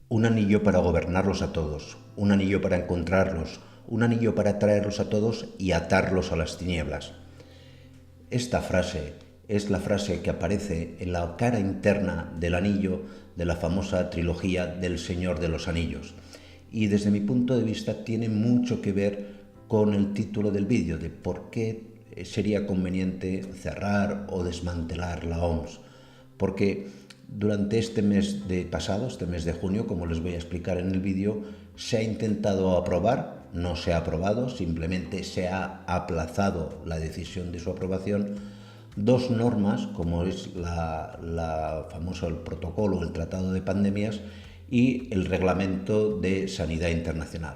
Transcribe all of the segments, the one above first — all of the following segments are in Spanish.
Un anillo para gobernarlos a todos, un anillo para encontrarlos, un anillo para atraerlos a todos y atarlos a las tinieblas. Esta frase es la frase que aparece en la cara interna del anillo de la famosa trilogía del Señor de los Anillos. Y desde mi punto de vista tiene mucho que ver con el título del vídeo, de por qué sería conveniente cerrar o desmantelar la OMS. Porque durante este mes de junio, como les voy a explicar en el vídeo, se ha intentado aprobar, no se ha aprobado, simplemente se ha aplazado la decisión de su aprobación, dos normas, como es la famosa el protocolo, el Tratado de Pandemias y el Reglamento de Sanidad Internacional.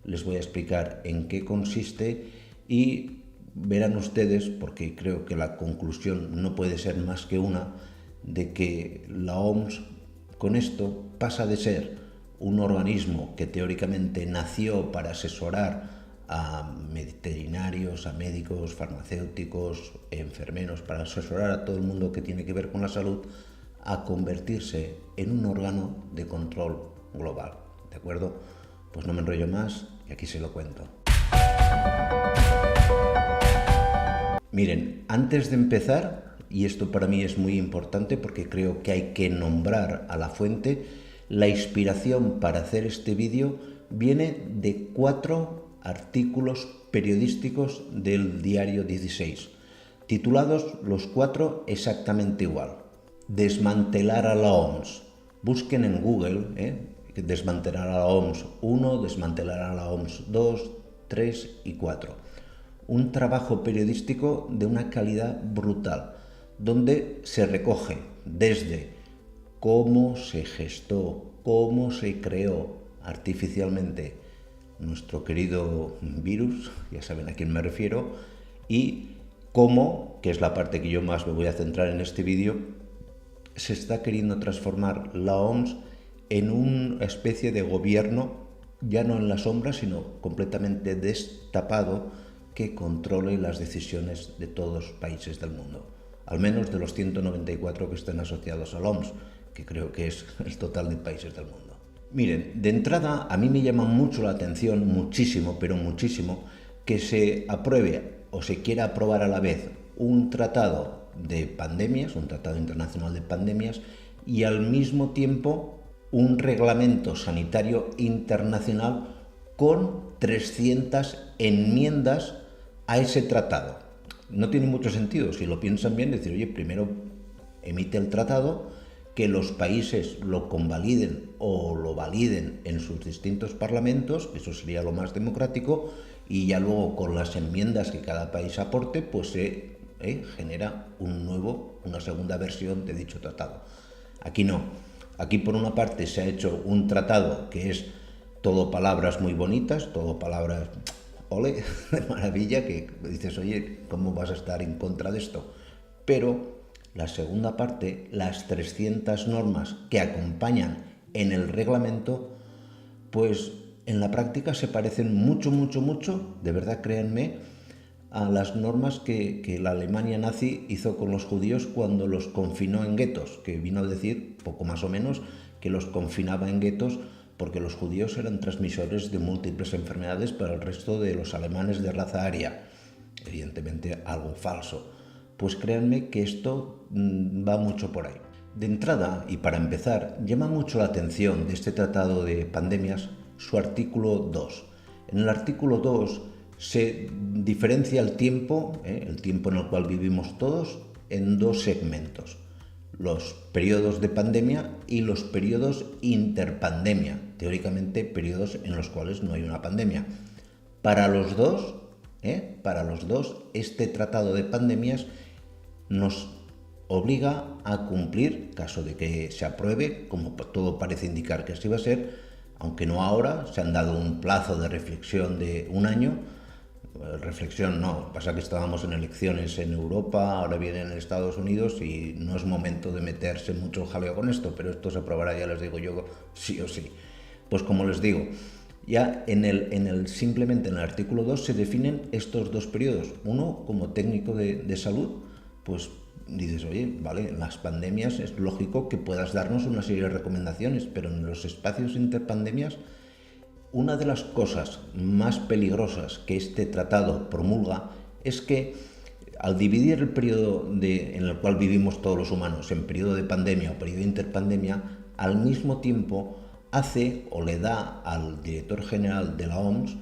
Les voy a explicar en qué consiste y verán ustedes, porque creo que la conclusión no puede ser más que una, de que la OMS con esto pasa de ser un organismo que teóricamente nació para asesorar a veterinarios, a médicos, farmacéuticos, enfermeros, para asesorar a todo el mundo que tiene que ver con la salud, a convertirse en un órgano de control global. ¿De acuerdo? Pues no me enrollo más y aquí se lo cuento. Miren, antes de empezar, y esto para mí es muy importante porque creo que hay que nombrar a la fuente, la inspiración para hacer este vídeo viene de 4 artículos periodísticos del diario 16, titulados los 4 exactamente igual. Desmantelar a la OMS. Busquen en Google, desmantelar a la OMS 1, desmantelar a la OMS 2, 3 y 4. Un trabajo periodístico de una calidad brutal, donde se recoge desde cómo se gestó, cómo se creó artificialmente nuestro querido virus, ya saben a quién me refiero, y cómo, que es la parte que yo más me voy a centrar en este vídeo, se está queriendo transformar la OMS en una especie de gobierno, ya no en la sombra, sino completamente destapado, que controle las decisiones de todos los países del mundo, al menos de los 194 que están asociados a la OMS, que creo que es el total de países del mundo. Miren, de entrada a mí me llama mucho la atención, muchísimo, pero muchísimo, que se apruebe o se quiera aprobar a la vez un tratado de pandemias, un tratado internacional de pandemias, y al mismo tiempo un reglamento sanitario internacional con 300 enmiendas a ese tratado. No tiene mucho sentido, si lo piensan bien, decir, oye, primero emite el tratado, que los países lo convaliden o lo validen en sus distintos parlamentos, eso sería lo más democrático, y ya luego con las enmiendas que cada país aporte, pues se genera una segunda versión de dicho tratado. Aquí no. Aquí por una parte se ha hecho un tratado que es todo palabras muy bonitas, todo palabras ole, de maravilla, que dices, oye, ¿cómo vas a estar en contra de esto? Pero la segunda parte, las 300 normas que acompañan en el reglamento, pues en la práctica se parecen mucho, de verdad créanme, a las normas que la Alemania nazi hizo con los judíos cuando los confinó en guetos, que vino a decir, poco más o menos, que los confinaba en guetos porque los judíos eran transmisores de múltiples enfermedades para el resto de los alemanes de raza aria. Evidentemente algo falso. Pues créanme que esto va mucho por ahí. De entrada, y para empezar, llama mucho la atención de este tratado de pandemias su artículo 2. En el artículo 2 se diferencia el tiempo en el cual vivimos todos, en dos segmentos: los periodos de pandemia y los periodos interpandemia, teóricamente periodos en los cuales no hay una pandemia. Para los dos, este tratado de pandemias nos obliga a cumplir, caso de que se apruebe, como todo parece indicar que así va a ser, aunque no ahora, se han dado un plazo de reflexión de un año. Reflexión no, pasa que estábamos en elecciones en Europa, ahora vienen en Estados Unidos y no es momento de meterse mucho jaleo con esto, pero esto se aprobará, ya les digo yo, sí o sí. Pues como les digo, ya simplemente en el artículo 2 se definen estos dos periodos. Uno, como técnico de salud, pues dices, oye, vale, en las pandemias es lógico que puedas darnos una serie de recomendaciones, pero en los espacios interpandemias, una de las cosas más peligrosas que este tratado promulga es que al dividir el periodo en el cual vivimos todos los humanos en periodo de pandemia o periodo de interpandemia, al mismo tiempo hace o le da al director general de la OMS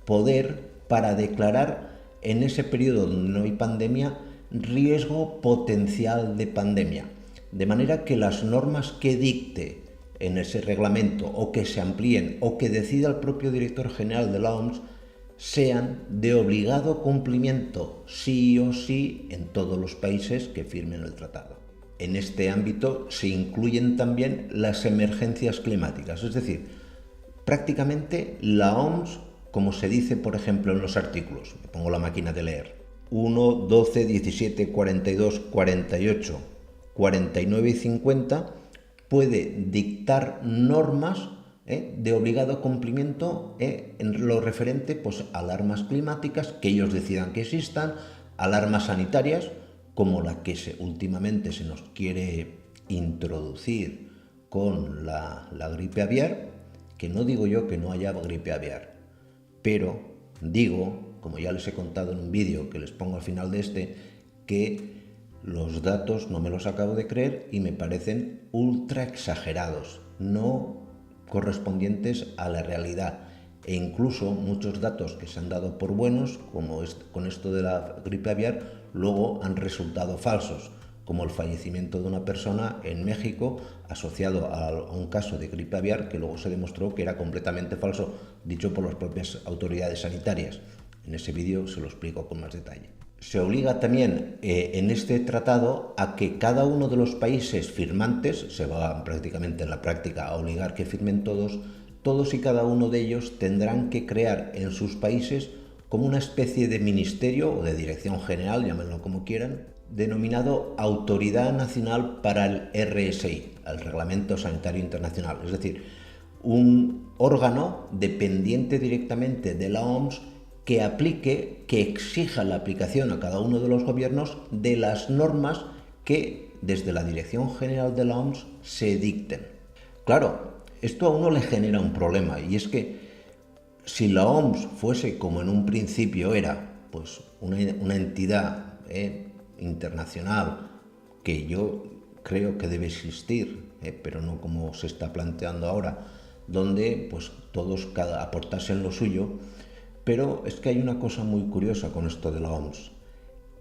poder para declarar en ese periodo donde no hay pandemia riesgo potencial de pandemia. De manera que las normas que dicte en ese reglamento o que se amplíen o que decida el propio director general de la OMS sean de obligado cumplimiento sí o sí en todos los países que firmen el tratado. En este ámbito se incluyen también las emergencias climáticas, es decir, prácticamente la OMS, como se dice por ejemplo en los artículos, me pongo la máquina de leer, 1, 12, 17, 42, 48, 49 y 50, puede dictar normas de obligado cumplimiento en lo referente pues, a alarmas climáticas que ellos decidan que existan, alarmas sanitarias, como la que últimamente se nos quiere introducir con la gripe aviar, que no digo yo que no haya gripe aviar, pero digo, como ya les he contado en un vídeo que les pongo al final de este, que los datos no me los acabo de creer y me parecen ultra exagerados, no correspondientes a la realidad. E incluso muchos datos que se han dado por buenos, como con esto de la gripe aviar, luego han resultado falsos, como el fallecimiento de una persona en México asociado a un caso de gripe aviar que luego se demostró que era completamente falso, dicho por las propias autoridades sanitarias. En ese vídeo se lo explico con más detalle. Se obliga también en este tratado a que cada uno de los países firmantes, se va prácticamente en la práctica a obligar que firmen todos y cada uno de ellos tendrán que crear en sus países como una especie de ministerio o de dirección general, llámenlo como quieran, denominado Autoridad Nacional para el RSI, el Reglamento Sanitario Internacional, es decir, un órgano dependiente directamente de la OMS que exija la aplicación a cada uno de los gobiernos de las normas que desde la Dirección General de la OMS se dicten. Claro, esto a uno le genera un problema, y es que si la OMS fuese como en un principio era, pues una entidad internacional que yo creo que debe existir, pero no como se está planteando ahora, donde pues todos aportasen lo suyo. Pero es que hay una cosa muy curiosa con esto de la OMS.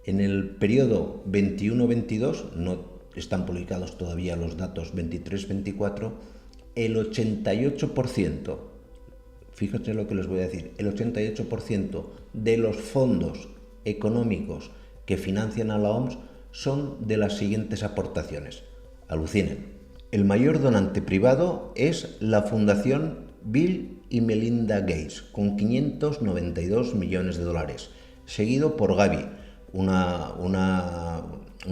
En el periodo 21-22, no están publicados todavía los datos 23-24, el 88%, fíjense lo que les voy a decir, el 88% de los fondos económicos que financian a la OMS son de las siguientes aportaciones. Alucinen. El mayor donante privado es la Fundación Bill y Melinda Gates, con 592 millones de dólares, seguido por Gavi, una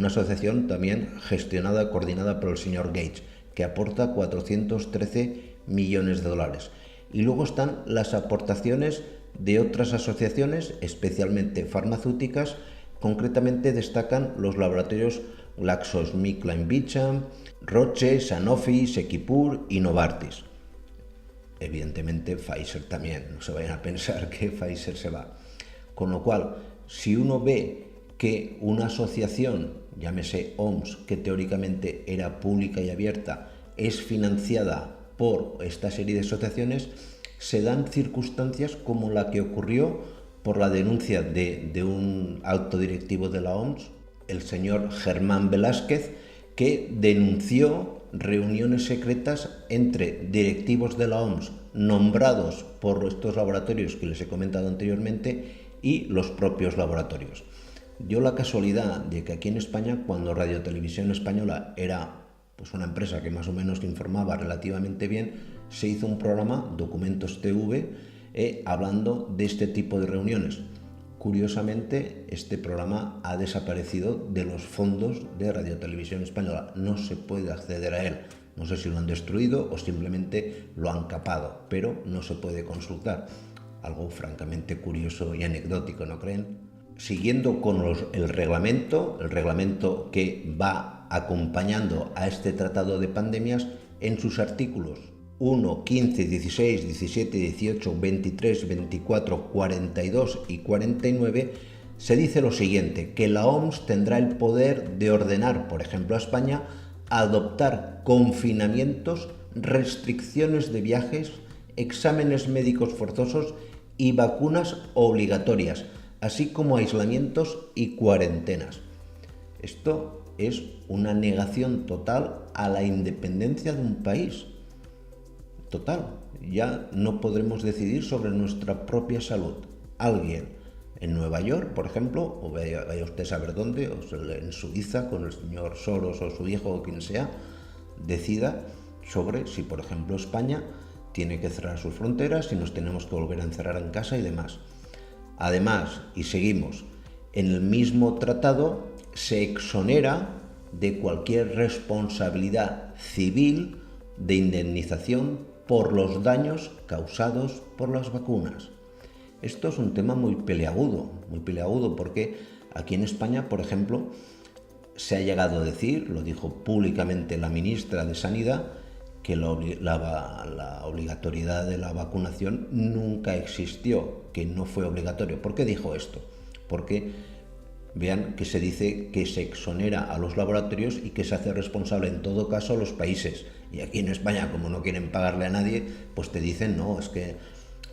asociación también gestionada, coordinada por el señor Gates, que aporta 413 millones de dólares. Y luego están las aportaciones de otras asociaciones, especialmente farmacéuticas. Concretamente destacan los laboratorios GlaxoSmithKline, Roche, Sanofi, Sequipur y Novartis. Evidentemente Pfizer también, no se vayan a pensar que Pfizer se va. Con lo cual, si uno ve que una asociación, llámese OMS, que teóricamente era pública y abierta, es financiada por esta serie de asociaciones, se dan circunstancias como la que ocurrió por la denuncia de un alto directivo de la OMS, el señor Germán Velázquez, que denunció reuniones secretas entre directivos de la OMS nombrados por estos laboratorios que les he comentado anteriormente y los propios laboratorios. Dio la casualidad de que aquí en España, cuando Radio Televisión Española era pues una empresa que más o menos informaba relativamente bien, se hizo un programa, Documentos TV, hablando de este tipo de reuniones. Curiosamente, este programa ha desaparecido de los fondos de Radio Televisión Española. No se puede acceder a él. No sé si lo han destruido o simplemente lo han capado, pero no se puede consultar. Algo francamente curioso y anecdótico, ¿no creen? siguiendo con el reglamento que va acompañando a este tratado de pandemias, en sus artículos 1, 15, 16, 17, 18, 23, 24, 42 y 49, se dice lo siguiente, que la OMS tendrá el poder de ordenar, por ejemplo, a España, adoptar confinamientos, restricciones de viajes, exámenes médicos forzosos y vacunas obligatorias, así como aislamientos y cuarentenas. Esto es una negación total a la independencia de un país. Total, ya no podremos decidir sobre nuestra propia salud. Alguien en Nueva York, por ejemplo, o vaya usted a saber dónde, o en Suiza, con el señor Soros o su hijo o quien sea, decida sobre si, por ejemplo, España tiene que cerrar sus fronteras, si nos tenemos que volver a encerrar en casa y demás. Además, y seguimos, en el mismo tratado se exonera de cualquier responsabilidad civil de indemnización por los daños causados por las vacunas. Esto es un tema muy peleagudo, porque aquí en España, por ejemplo, se ha llegado a decir, lo dijo públicamente la ministra de Sanidad, que la obligatoriedad de la vacunación nunca existió, que no fue obligatorio. ¿Por qué dijo esto? Porque vean que se dice que se exonera a los laboratorios y que se hace responsable en todo caso a los países. Y aquí en España, como no quieren pagarle a nadie, pues te dicen, no, es que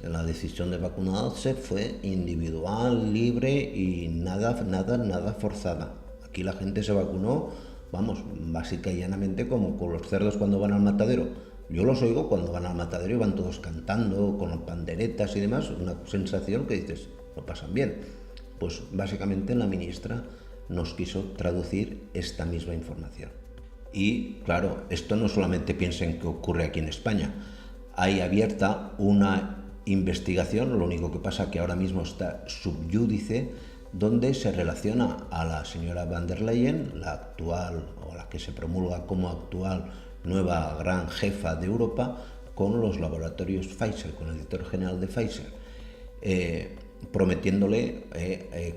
la decisión de vacunarse fue individual, libre y nada forzada. Aquí la gente se vacunó, vamos, básica y llanamente como con los cerdos cuando van al matadero. Yo los oigo cuando van al matadero y van todos cantando, con las panderetas y demás, una sensación que dices, lo pasan bien. Pues básicamente la ministra nos quiso traducir esta misma información. Y claro, esto no solamente piensen que ocurre aquí en España. Hay abierta una investigación, lo único que pasa que ahora mismo está sub iudice, donde se relaciona a la señora van der Leyen, la actual o la que se promulga como actual nueva gran jefa de Europa, con los laboratorios Pfizer, con el director general de Pfizer, prometiéndole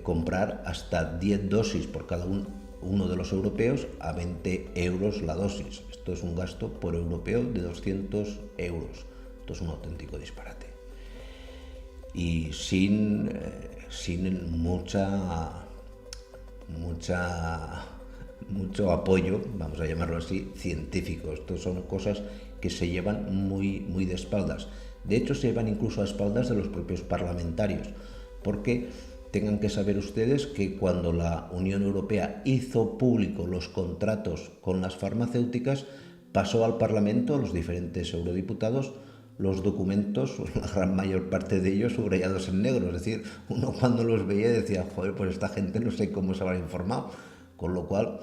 comprar hasta 10 dosis por cada uno de los europeos a 20 euros la dosis. Esto es un gasto por europeo de 200 euros. Esto es un auténtico disparate. Y sin mucho apoyo, vamos a llamarlo así, científico. Esto son cosas que se llevan muy de espaldas. De hecho, se llevan incluso a espaldas de los propios parlamentarios, porque tengan que saber ustedes que cuando la Unión Europea hizo público los contratos con las farmacéuticas, pasó al Parlamento, a los diferentes eurodiputados, los documentos, la gran mayor parte de ellos subrayados en negro. Es decir, uno cuando los veía decía, joder, pues esta gente no sé cómo se habrá informado. Con lo cual,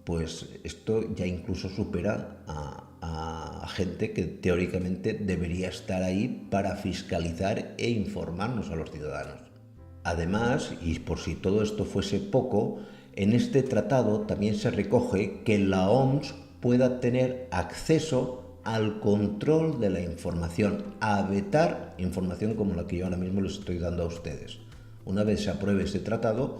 pues esto ya incluso supera a gente que teóricamente debería estar ahí para fiscalizar e informarnos a los ciudadanos. Además, y por si todo esto fuese poco, en este tratado también se recoge que la OMS pueda tener acceso al control de la información, a vetar información como la que yo ahora mismo les estoy dando a ustedes. Una vez se apruebe este tratado,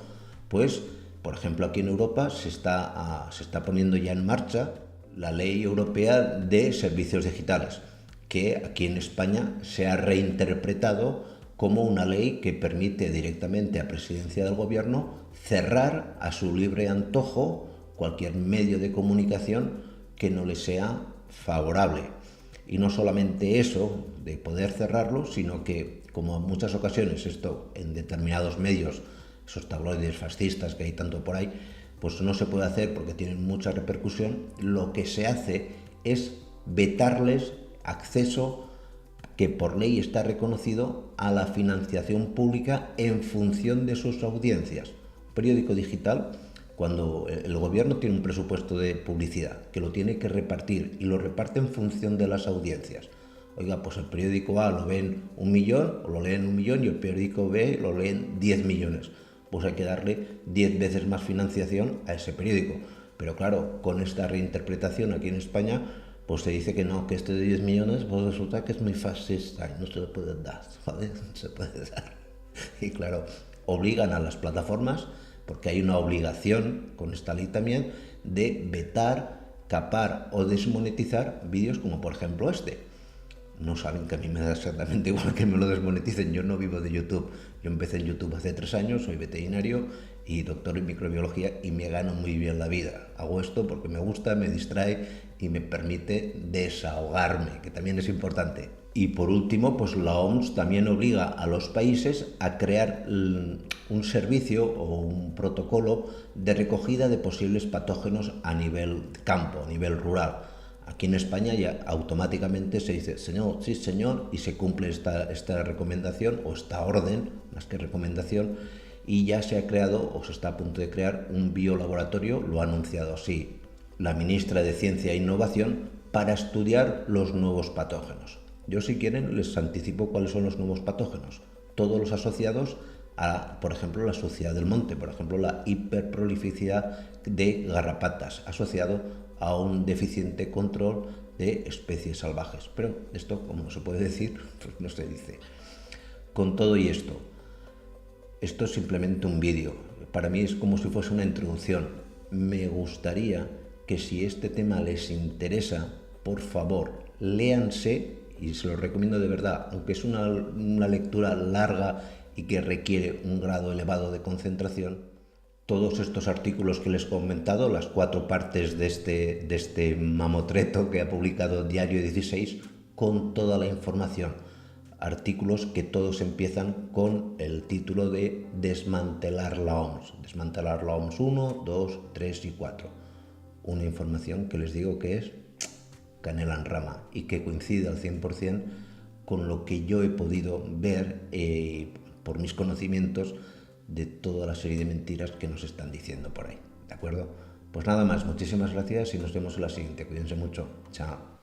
pues, por ejemplo, aquí en Europa se está poniendo ya en marcha la Ley Europea de Servicios Digitales, que aquí en España se ha reinterpretado como una ley que permite directamente a Presidencia del Gobierno cerrar a su libre antojo cualquier medio de comunicación que no le sea favorable. Y no solamente eso, de poder cerrarlo, sino que, como en muchas ocasiones esto en determinados medios, esos tabloides fascistas que hay tanto por ahí, pues no se puede hacer porque tienen mucha repercusión, lo que se hace es vetarles acceso que por ley está reconocido a la financiación pública en función de sus audiencias. Un periódico digital, cuando el gobierno tiene un presupuesto de publicidad que lo tiene que repartir y lo reparte en función de las audiencias. Oiga, pues el periódico A lo ven 1 millón o lo leen 1 millón y el periódico B lo leen 10 millones. Pues hay que darle 10 veces más financiación a ese periódico. Pero claro, con esta reinterpretación aquí en España, pues se dice que no, que este de 10 millones, pues resulta que es muy fascista y no se lo puede dar, ¿vale? No se puede dar. Y claro, obligan a las plataformas, porque hay una obligación con esta ley también, de vetar, capar o desmonetizar vídeos como por ejemplo este. No saben que a mí me da exactamente igual que me lo desmoneticen. Yo no vivo de YouTube. Yo empecé en YouTube hace 3 años, soy veterinario y doctor en microbiología y me gano muy bien la vida. Hago esto porque me gusta, me distrae y me permite desahogarme, que también es importante. Y por último, pues la OMS también obliga a los países a crear un servicio o un protocolo de recogida de posibles patógenos a nivel campo, a nivel rural. Aquí en España ya automáticamente se dice, señor, sí señor, y se cumple esta recomendación o esta orden, más que recomendación, y ya se ha creado o se está a punto de crear un biolaboratorio, lo ha anunciado así la ministra de Ciencia e Innovación, para estudiar los nuevos patógenos. Yo, si quieren, les anticipo cuáles son los nuevos patógenos. Todos los asociados a, por ejemplo, la suciedad del monte, por ejemplo, la hiperprolificidad de garrapatas, asociado a un deficiente control de especies salvajes. Pero esto, como se puede decir, pues no se dice. Con todo y esto es simplemente un vídeo. Para mí es como si fuese una introducción. Me gustaría que si este tema les interesa, por favor, léanse, y se lo recomiendo de verdad, aunque es una lectura larga y que requiere un grado elevado de concentración, todos estos artículos que les he comentado, las 4 partes de este mamotreto que ha publicado Diario 16, con toda la información. Artículos que todos empiezan con el título de Desmantelar la OMS. Desmantelar la OMS 1, 2, 3 y 4. Una información que les digo que es canela en rama y que coincide al 100% con lo que yo he podido ver por mis conocimientos de toda la serie de mentiras que nos están diciendo por ahí. ¿De acuerdo? Pues nada más, muchísimas gracias y nos vemos en la siguiente. Cuídense mucho. Chao.